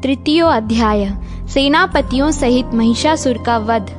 तृतीय अध्याय। सेनापतियों सहित महिषासुर का वध।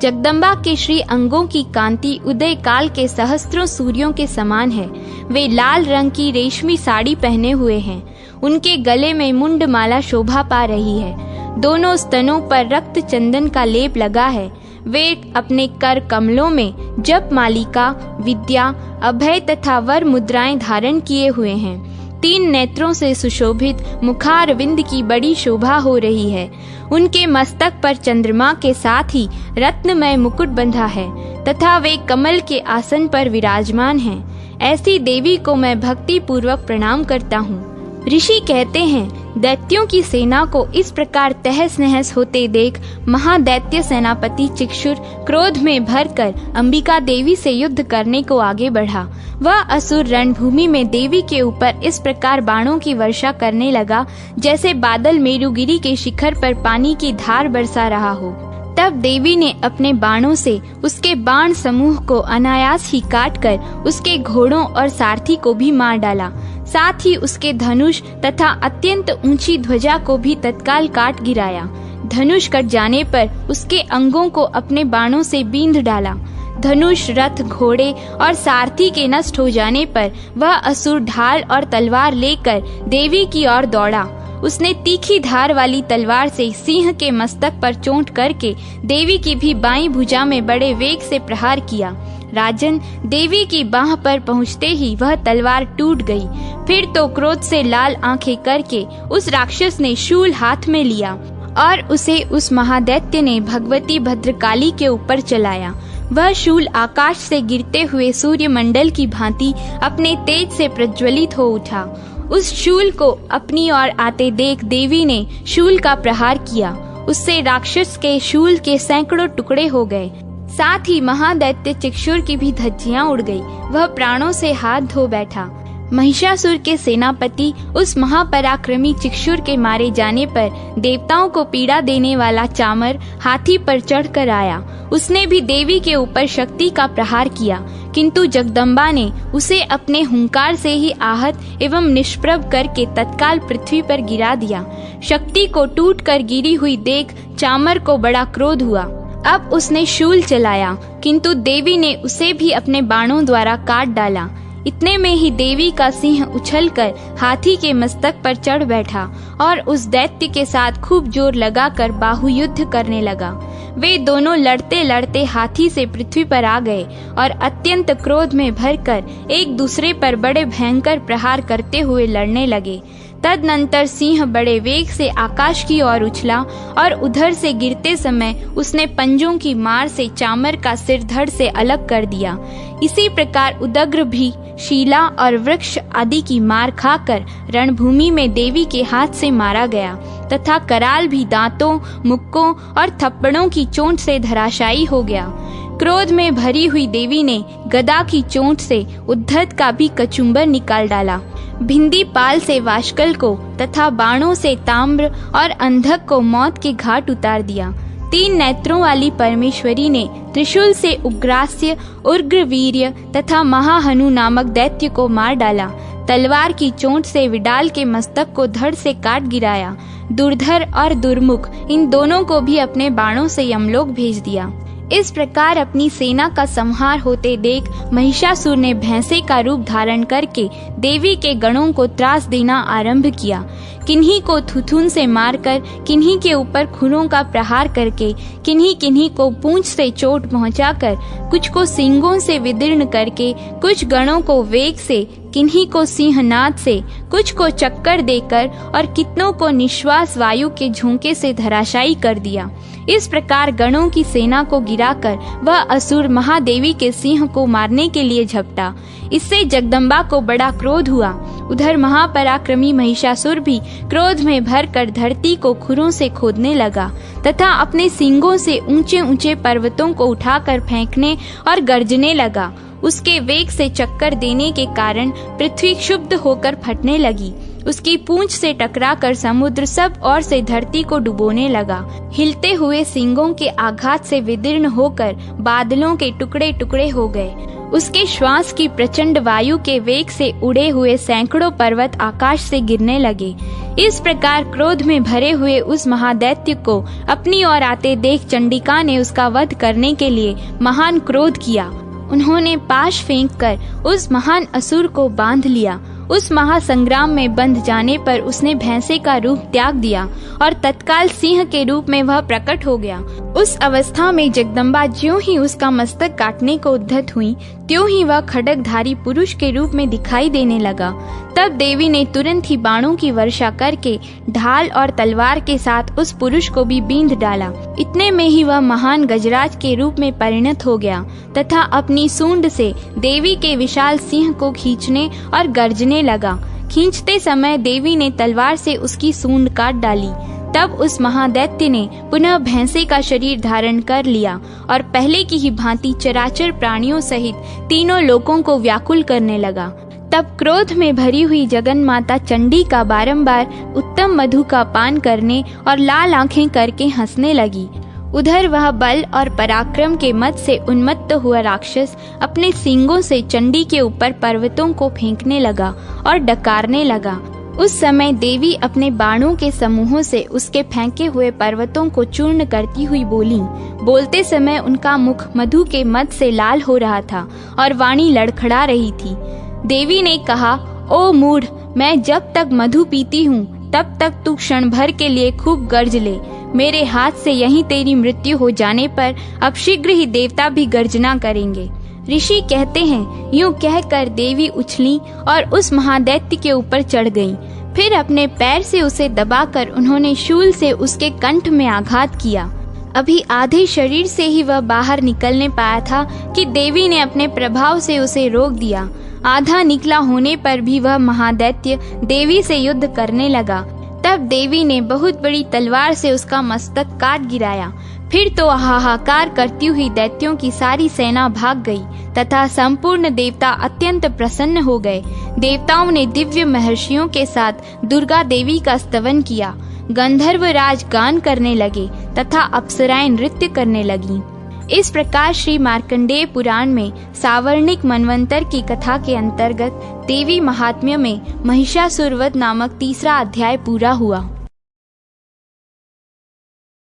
जगदम्बा के श्री अंगों की कांति उदय काल के सहस्त्रों सूर्यों के समान है। वे लाल रंग की रेशमी साड़ी पहने हुए हैं। उनके गले में मुंड माला शोभा पा रही है। दोनों स्तनों पर रक्त चंदन का लेप लगा है। वे अपने कर कमलों में जप मालिका, विद्या, अभय तथा वर मुद्राएं धारण किए हुए हैं। 3 नेत्रों से सुशोभित मुखारविंद की बड़ी शोभा हो रही है। उनके मस्तक पर चंद्रमा के साथ ही रत्नमय मुकुट बंधा है तथा वे कमल के आसन पर विराजमान हैं। ऐसी देवी को मैं भक्ति पूर्वक प्रणाम करता हूँ। ऋषि कहते हैं, दैत्यों की सेना को इस प्रकार तहस नहस होते देख महादैत्य सेनापति चिक्षुर क्रोध में भरकर अंबिका देवी से युद्ध करने को आगे बढ़ा। वह असुर रणभूमि में देवी के ऊपर इस प्रकार बाणों की वर्षा करने लगा जैसे बादल मेरुगिरी के शिखर पर पानी की धार बरसा रहा हो। तब देवी ने अपने बाणों से उसके बाण समूह को अनायास ही काटकर उसके घोड़ों और सारथी को भी मार डाला। साथ ही उसके धनुष तथा अत्यंत ऊंची ध्वजा को भी तत्काल काट गिराया। धनुष कट जाने पर उसके अंगों को अपने बाणों से बींध डाला। धनुष, रथ, घोड़े और सारथी के नष्ट हो जाने पर वह असुर ढाल और तलवार लेकर देवी की ओर दौड़ा। उसने तीखी धार वाली तलवार से सिंह के मस्तक पर चोट करके देवी की भी बाईं भुजा में बड़े वेग से प्रहार किया। राजन, देवी की बाह पर पहुंचते ही वह तलवार टूट गई। फिर तो क्रोध से लाल आंखें करके उस राक्षस ने शूल हाथ में लिया और उसे उस महादैत्य ने भगवती भद्रकाली के ऊपर चलाया। वह शूल आकाश से गिरते हुए सूर्य मंडल की भांति अपने तेज से प्रज्वलित हो उठा। उस शूल को अपनी ओर आते देख देवी ने शूल का प्रहार किया। उससे राक्षस के शूल के सैकड़ों टुकड़े हो गए। साथ ही महादैत्य चिक्षुर की भी धज्जियां उड़ गई। वह प्राणों से हाथ धो बैठा। महिषासुर के सेनापति उस महापराक्रमी चिक्षुर के मारे जाने पर देवताओं को पीड़ा देने वाला चामर हाथी पर चढ़कर आया। उसने भी देवी के ऊपर शक्ति का प्रहार किया, किंतु जगदम्बा ने उसे अपने हुंकार से ही आहत एवं निष्प्रभ करके तत्काल पृथ्वी पर गिरा दिया। शक्ति को टूट कर गिरी हुई देख चामर को बड़ा क्रोध हुआ। अब उसने शूल चलाया, किंतु देवी ने उसे भी अपने बाणों द्वारा काट डाला। इतने में ही देवी का सिंह उछलकर हाथी के मस्तक पर चढ़ बैठा और उस दैत्य के साथ खूब जोर लगाकर बाहुयुद्ध करने लगा। वे दोनों लड़ते लड़ते हाथी से पृथ्वी पर आ गए और अत्यंत क्रोध में भरकर एक दूसरे पर बड़े भयंकर प्रहार करते हुए लड़ने लगे। तदनंतर सिंह बड़े वेग से आकाश की ओर उछला और उधर से गिरते समय उसने पंजों की मार से चामर का सिर धड़ से अलग कर दिया। इसी प्रकार उदग्र भी शीला और वृक्ष आदि की मार खाकर रणभूमि में देवी के हाथ से मारा गया तथा कराल भी दांतों, मुक्कों और थप्पड़ों की चोट से धराशायी हो गया। क्रोध में भरी हुई देवी ने गदा की चोट से उद्धत का भी कचुम्बर निकाल डाला। भिंदी पाल से वाशकल को तथा बाणों से ताम्र और अंधक को मौत के घाट उतार दिया। 3 नेत्रों वाली परमेश्वरी ने त्रिशूल से उग्रास्य, उग्रवीर्य तथा महाहनु नामक दैत्य को मार डाला। तलवार की चोट से विडाल के मस्तक को धड़ से काट गिराया। दुर्धर और दुर्मुख इन दोनों को भी अपने बाणों से यमलोक भेज दिया। इस प्रकार अपनी सेना का संहार होते देख महिषासुर ने भैंसे का रूप धारण करके देवी के गणों को त्रास देना आरंभ किया। किन्हीं को थुथुन से मारकर, किन्हीं के ऊपर खुरों का प्रहार करके, किन्हीं को पूंछ से चोट पहुंचाकर, कुछ को सींगों से विदीर्ण करके, कुछ गणों को वेग से, किन्हीं को सिंहनाद से, कुछ को चक्कर देकर और कितनों को निश्वास वायु के झोंके से धराशायी कर दिया। इस प्रकार गणों की सेना को गिराकर वह असुर महादेवी के सिंह को मारने के लिए झपटा। इससे जगदम्बा को बड़ा क्रोध हुआ। उधर महापराक्रमी महिषासुर भी क्रोध में भरकर धरती को खुरों से खोदने लगा तथा अपने सींगों से ऊंचे ऊंचे पर्वतों को उठाकर फेंकने और गर्जने लगा। उसके वेग से चक्कर देने के कारण पृथ्वी क्षुब्ध होकर फटने लगी। उसकी पूंछ से टकराकर समुद्र सब ओर से धरती को डुबोने लगा। हिलते हुए सींगों के आघात से विदीर्ण होकर बादलों के टुकड़े टुकड़े हो गए। उसके श्वास की प्रचंड वायु के वेग से उड़े हुए सैकड़ों पर्वत आकाश से गिरने लगे। इस प्रकार क्रोध में भरे हुए उस महादैत्य को अपनी ओर आते देख चंडिका ने उसका वध करने के लिए महान क्रोध किया। उन्होंने पाश फेंककर उस महान असुर को बांध लिया। उस महासंग्राम में बंध जाने पर उसने भैंसे का रूप त्याग दिया और तत्काल सिंह के रूप में वह प्रकट हो गया। उस अवस्था में जगदम्बा ज्यों ही उसका मस्तक काटने को उद्यत हुई, त्यों ही वह खड्गधारी पुरुष के रूप में दिखाई देने लगा। तब देवी ने तुरंत ही बाणों की वर्षा करके ढाल और तलवार के साथ उस पुरुष को भी बींध डाला। इतने में ही वह महान गजराज के रूप में परिणत हो गया तथा अपनी सूंड से देवी के विशाल सिंह को खींचने और गर्जने लगा। खींचते समय देवी ने तलवार से उसकी सूंड काट डाली। तब उस महादैत्य ने पुनः भैंसे का शरीर धारण कर लिया और पहले की ही भांति चराचर प्राणियों सहित तीनों लोकों को व्याकुल करने लगा। तब क्रोध में भरी हुई जगन माता चंडी का बारंबार उत्तम मधु का पान करने और लाल आंखें करके हंसने लगी। उधर वह बल और पराक्रम के मद से उन्मत्त हुआ राक्षस अपने सींगों से चंडी के ऊपर पर्वतों को फेंकने लगा और डकारने लगा। उस समय देवी अपने बाणों के समूहों से उसके फेंके हुए पर्वतों को चूर्ण करती हुई बोली। बोलते समय उनका मुख मधु के मद से लाल हो रहा था और वाणी लड़खड़ा रही थी। देवी ने कहा, ओ मूढ़, मैं जब तक मधु पीती हूँ तब तक तू क्षण भर के लिए खूब गर्ज ले। मेरे हाथ से यहीं तेरी मृत्यु हो जाने पर अब शीघ्र ही देवता भी गर्जना करेंगे। ऋषि कहते हैं, यूं कहकर देवी उछली और उस महादैत्य के ऊपर चढ़ गईं। फिर अपने पैर से उसे दबाकर उन्होंने शूल से उसके कंठ में आघात किया। अभी आधे शरीर से ही वह बाहर निकलने पाया था कि देवी ने अपने प्रभाव से उसे रोक दिया। आधा निकला होने पर भी वह महादैत्य देवी से युद्ध करने लगा। तब देवी ने बहुत बड़ी तलवार से उसका मस्तक काट गिराया। फिर तो हाहाकार करती हुई दैत्यों की सारी सेना भाग गई तथा संपूर्ण देवता अत्यंत प्रसन्न हो गए। देवताओं ने दिव्य महर्षियों के साथ दुर्गा देवी का स्तवन किया। गंधर्व राज गान करने लगे तथा अप्सराएं नृत्य करने लगीं। इस प्रकार श्री मार्कंडेय पुराण में सावर्णिक मनवंतर की कथा के अंतर्गत देवी महात्म्य में महिषासुर वध नामक तीसरा अध्याय पूरा हुआ।